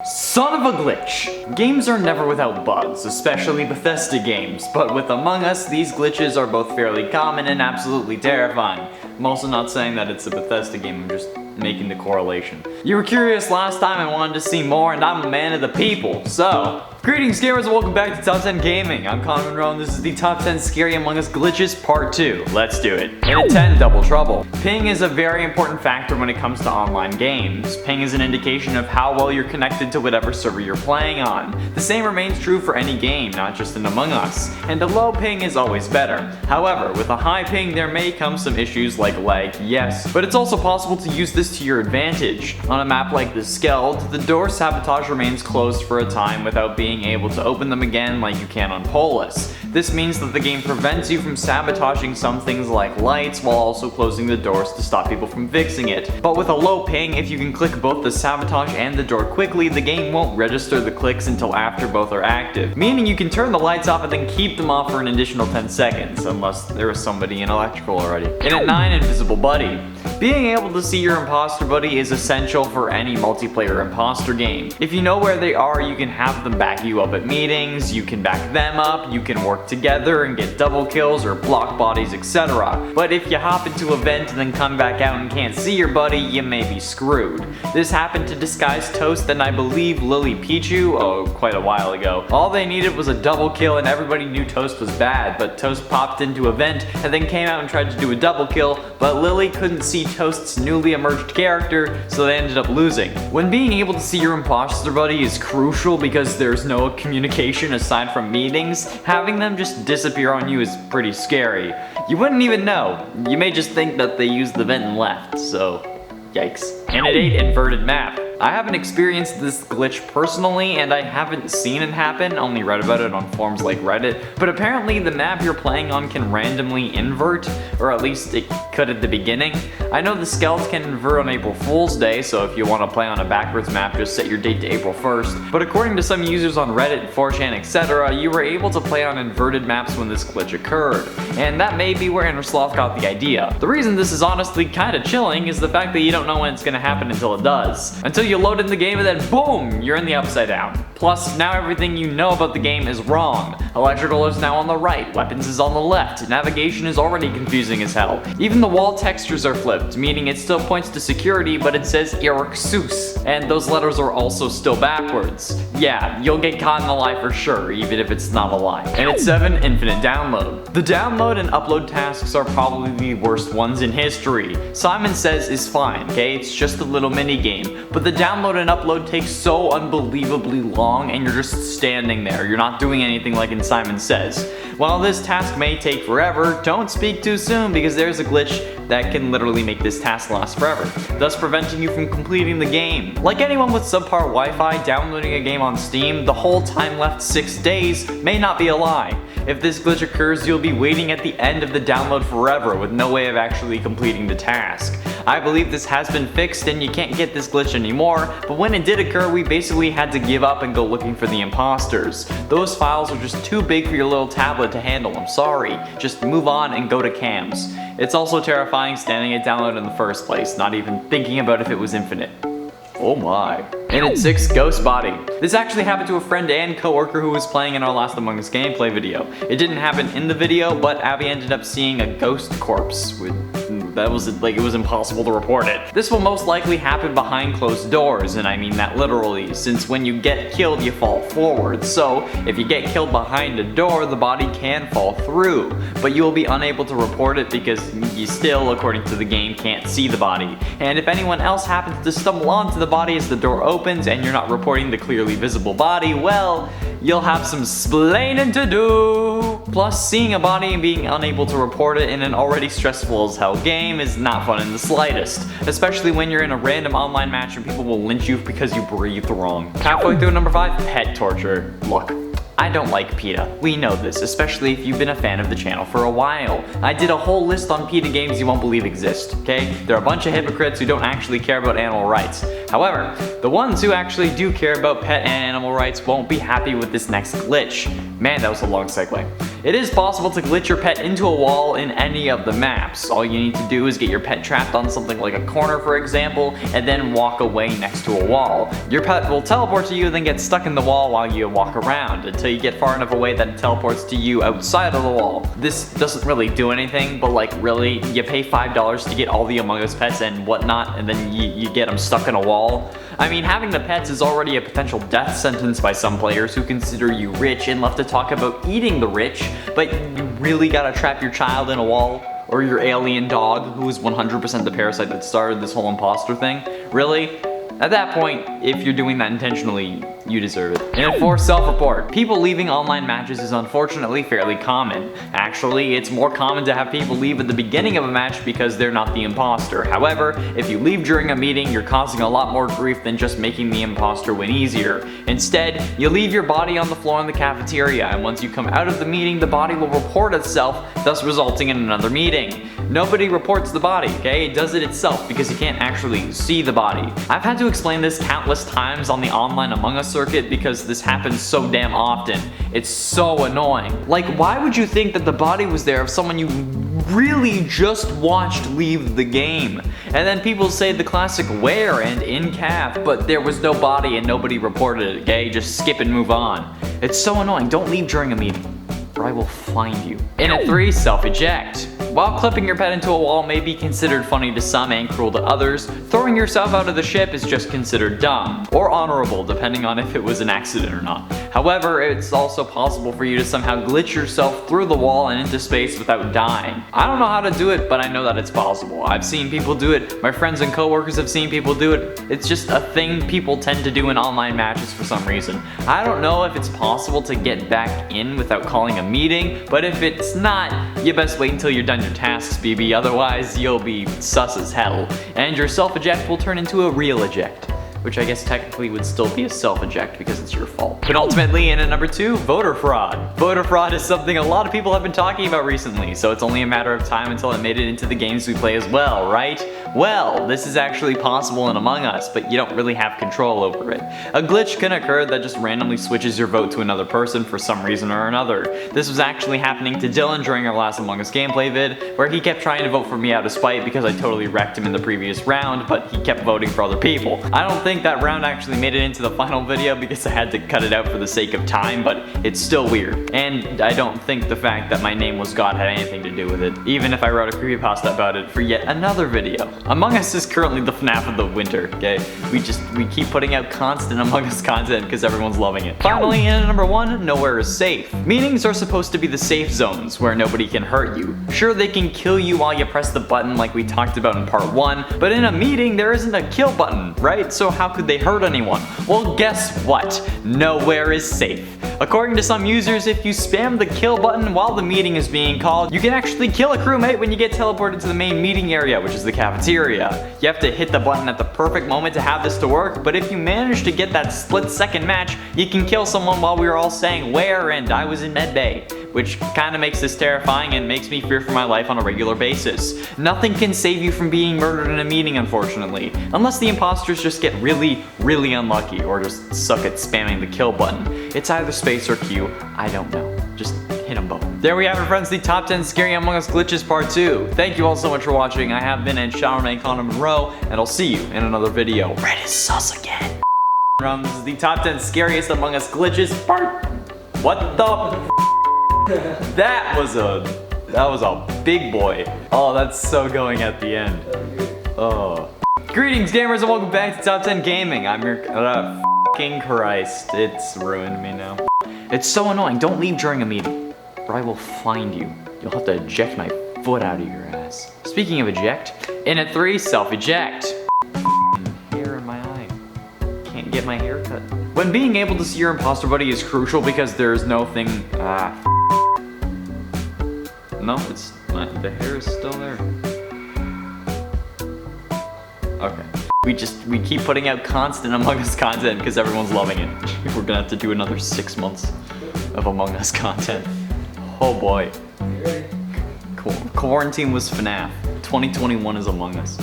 Son of a glitch! Games are never without bugs, especially Bethesda games, but with Among Us, these glitches are both fairly common and absolutely terrifying. I'm also not saying that it's a Bethesda game, I'm just making the correlation. You were curious last time and wanted to see more, and I'm a man of the people, so... Greetings gamers and welcome back to Top 10 Gaming. I'm Connor Monroe and this is the Top 10 Scary Among Us Glitches Part 2. Let's do it. And at 10, Double Trouble. Ping is a very important factor when it comes to online games. Ping is an indication of how well you're connected to whatever server you're playing on. The same remains true for any game, not just in Among Us. And a low ping is always better. However, with a high ping there may come some issues like lag, yes. But it's also possible to use this to your advantage. On a map like the Skeld, the door sabotage remains closed for a time without being able to open them again like you can on Polus. This means that the game prevents you from sabotaging some things like lights while also closing the doors to stop people from fixing it. But with a low ping, if you can click both the sabotage and the door quickly, the game won't register the clicks until after both are active, meaning you can turn the lights off and then keep them off for an additional 10 seconds, unless there is somebody in electrical already. And at 9, Invisible Buddy. Being able to see your imposter buddy is essential for any multiplayer imposter game. If you know where they are, you can have them back you up at meetings, you can back them up, you can work together and get double kills or block bodies, etc. But if you hop into a vent and then come back out and can't see your buddy, you may be screwed. This happened to Disguised Toast and I believe Lily Pichu, quite a while ago. All they needed was a double kill and everybody knew Toast was bad, but Toast popped into a vent and then came out and tried to do a double kill, but Lily couldn't see Toast's newly emerged character, so they ended up losing. When being able to see your imposter buddy is crucial because there's no communication aside from meetings, having them just disappear on you is pretty scary. You wouldn't even know. You may just think that they used the vent and left, so yikes. And at 8, Inverted Map. I haven't experienced this glitch personally, and I haven't seen it happen, only read about it on forums like Reddit, but apparently the map you're playing on can randomly invert, or at least it could at the beginning. I know the Skeld can invert on April Fool's Day, so if you want to play on a backwards map, just set your date to April 1st, but according to some users on Reddit, 4chan, etc., you were able to play on inverted maps when this glitch occurred, and that may be where innersloth got the idea. The reason this is honestly kinda chilling is the fact that you don't know when it's gonna happen until it does. Until you load in the game and then boom, you're in the upside down. Plus, now everything you know about the game is wrong. Electrical is now on the right, weapons is on the left, navigation is already confusing as hell. Even the wall textures are flipped, meaning it still points to security, but it says Irksus, and those letters are also still backwards. Yeah, you'll get caught in a lie for sure, even if it's not a lie. And at 7, Infinite Download. The download and upload tasks are probably the worst ones in history. Simon Says is fine, okay? It's just a little mini game, but the download and upload takes so unbelievably long and you're just standing there. You're not doing anything like in Simon Says. While this task may take forever, don't speak too soon because there's a glitch that can literally make this task last forever, thus preventing you from completing the game. Like anyone with subpar Wi-Fi, downloading a game on Steam, the whole time left 6 days may not be a lie. If this glitch occurs, you'll be waiting at the end of the download forever with no way of actually completing the task. I believe this has been fixed and you can't get this glitch anymore, but when it did occur, we basically had to give up and go looking for the imposters. Those files are just too big for your little tablet to handle, I'm sorry. Just move on and go to cams. It's also terrifying standing at download in the first place, not even thinking about if it was infinite. Oh my. And at 6, Ghost Body. This actually happened to a friend and coworker who was playing in our last Among Us gameplay video. It didn't happen in the video, but Abby ended up seeing a ghost corpse with it was impossible to report it. This will most likely happen behind closed doors, and I mean that literally, since when you get killed you fall forward, so if you get killed behind a door, the body can fall through, but you will be unable to report it because you still, according to the game, can't see the body. And if anyone else happens to stumble onto the body as the door opens and you're not reporting the clearly visible body, well, you'll have some splaining to do. Plus, seeing a body and being unable to report it in an already stressful as hell game is not fun in the slightest, especially when you're in a random online match and people will lynch you because you breathed wrong. Halfway through number 5, Pet Torture. Look, I don't like PETA. We know this, especially if you've been a fan of the channel for a while. I did a whole list on PETA games you won't believe exist, okay? They're a bunch of hypocrites who don't actually care about animal rights. However, the ones who actually do care about pet and animal rights won't be happy with this next glitch. Man, that was a long segue. It is possible to glitch your pet into a wall in any of the maps. All you need to do is get your pet trapped on something like a corner, for example, and then walk away next to a wall. Your pet will teleport to you and then get stuck in the wall while you walk around until you get far enough away that it teleports to you outside of the wall. This doesn't really do anything, but like really, you pay $5 to get all the Among Us pets and whatnot, and then you get them stuck in a wall. I mean, having the pets is already a potential death sentence by some players who consider you rich and love to talk about eating the rich, but you really gotta trap your child in a wall? Or your alien dog, who is 100% the parasite that started this whole imposter thing? Really? At that point, if you're doing that intentionally, you deserve it. And for self-report, people leaving online matches is unfortunately fairly common. Actually, it's more common to have people leave at the beginning of a match because they're not the imposter. However, if you leave during a meeting, you're causing a lot more grief than just making the imposter win easier. Instead, you leave your body on the floor in the cafeteria, and once you come out of the meeting, the body will report itself, thus resulting in another meeting. Nobody reports the body, okay? It does it itself because you can't actually see the body. I've had to explain this countless times on the online Among Us circuit because this happens so damn often. It's so annoying. Like, why would you think that the body was there of someone you really just watched leave the game? And then people say the classic where and in calf, but there was no body and nobody reported it, okay? Just skip and move on. It's so annoying. Don't leave during a meeting, or I will find you. In at 3, self-eject. While clipping your pet into a wall may be considered funny to some and cruel to others, throwing yourself out of the ship is just considered dumb, or honorable depending on if it was an accident or not. However, it's also possible for you to somehow glitch yourself through the wall and into space without dying. I don't know how to do it, but I know that it's possible. I've seen people do it, my friends and coworkers have seen people do it. It's just a thing people tend to do in online matches for some reason. I don't know if it's possible to get back in without calling a meeting, but if it's not, you best wait until you're done your tasks, BB, otherwise you'll be sus as hell. And your self-eject will turn into a real eject, which I guess technically would still be a self-eject because it's your fault. But ultimately, in at number 2, voter fraud. Voter fraud is something a lot of people have been talking about recently, so it's only a matter of time until it made it into the games we play as well, right? Well, this is actually possible in Among Us, but you don't really have control over it. A glitch can occur that just randomly switches your vote to another person for some reason or another. This was actually happening to Dylan during our last Among Us gameplay vid, where he kept trying to vote for me out of spite because I totally wrecked him in the previous round, but he kept voting for other people. I don't think that round actually made it into the final video because I had to cut it out for the sake of time, but it's still weird. And I don't think the fact that my name was God had anything to do with it, even if I wrote a creepypasta about it for yet another video. Among Us is currently the FNAF of the winter, okay? We keep putting out constant Among Us content because everyone's loving it. Finally, in at number 1, nowhere is safe. Meetings are supposed to be the safe zones where nobody can hurt you. Sure, they can kill you while you press the button like we talked about in part 1, but in a meeting there isn't a kill button, right? So how could they hurt anyone? Well, guess what? Nowhere is safe. According to some users, if you spam the kill button while the meeting is being called, you can actually kill a crewmate when you get teleported to the main meeting area, which is the cafeteria. You have to hit the button at the perfect moment to have this to work, but if you manage to get that split-second match, you can kill someone while we were all saying where and I was in medbay, which kind of makes this terrifying and makes me fear for my life on a regular basis. Nothing can save you from being murdered in a meeting, unfortunately, unless the imposters just get really, really unlucky or just suck at spamming the kill button. It's either space or Q, I don't know. Just hit them both. There we have it, friends, the top 10 scary Among Us glitches part 2. Thank you all so much for watching. I have been and shall remain Connor Monroe, and I'll see you in another video. Red is sus again. This is the top 10 scariest Among Us glitches part... What the That was a big boy. Oh, that's so going at the end. Oh. Greetings, gamers, and welcome back to Top 10 Gaming. I'm your f***ing Christ. It's ruined me now. It's so annoying. Don't leave during a meeting, or I will find you. You'll have to eject my foot out of your ass. Speaking of eject, in at 3, self-eject. Hair in my eye. Can't get my hair cut. When being able to see your imposter buddy is crucial because there's no thing. No, it's not. The hair is still there. Okay. We keep putting out constant Among Us content because everyone's loving it. We're gonna have to do another 6 months of Among Us content. Oh boy. Quarantine was FNAF. 2021 is Among Us.